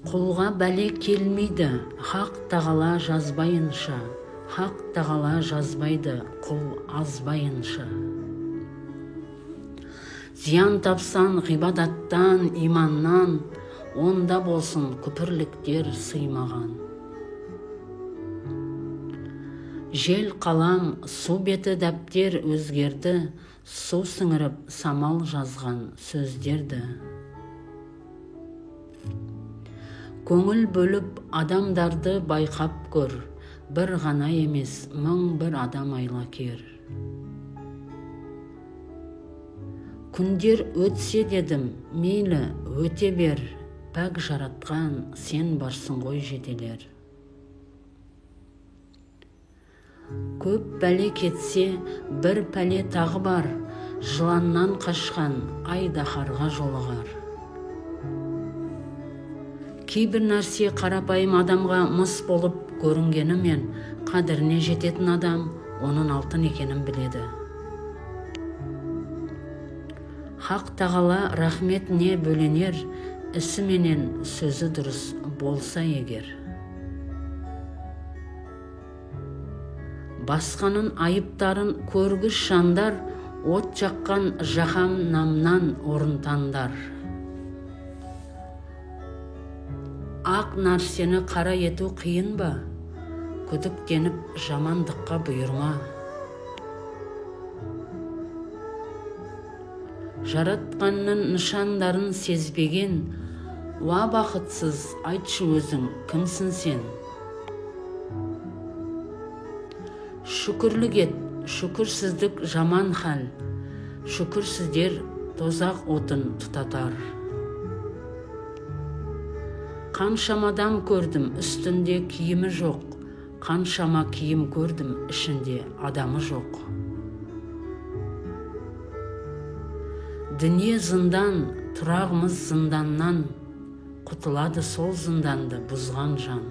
Құлға бәле келмейді, хақ тағала жазбайынша, хақ тағала жазбайды, құл азбайынша. Зиян тапсан ғибадаттан, иманнан, онда болсын күпірліктер сыймаған. Жел қалам, су беті дәптер өзгерді, су сіңіріп самал жазған сөздерді. Көңіл бөліп адамдарды байқап көр, бір ғана емес, мың бір адам айлакер. Күндер өтсе дедім, мейлі өте бер, пәк жаратқан сен барсың ғой жетелер. Көп бәле кетсе, бір пәле тағы бар, жыланнан қашқан айдаһарға жолығар. Кейбір нәрсе қарапайым адамға мыс болып көрінгенімен, қадіріне жететін адам оның алтын екенін біледі. Хақ тағала рахметіне бөленер, ісі менен сөзі дұрыс болса егер. Басқаның айыптарын көргіш жандар, от жаққан жаһаннамнан орынтандар. Ақ нәрсені қара ету қиын ба? Күдіктеніп жамандыққа бұйырма. Жаратқанның нышандарын сезбеген, уа бақытсыз, айтшы өзің, кімсің сен? Шүкірлік ет, шүкірсіздік жаман хал, шүкірсіздер тозақ отын тұтатар. Қаншамадан көрдім, үстінде киімі жоқ, қаншама киім көрдім, ішінде адамы жоқ. Дүние зындан, тұрағымыз зынданнан, құтылады сол зынданды бұзған жан.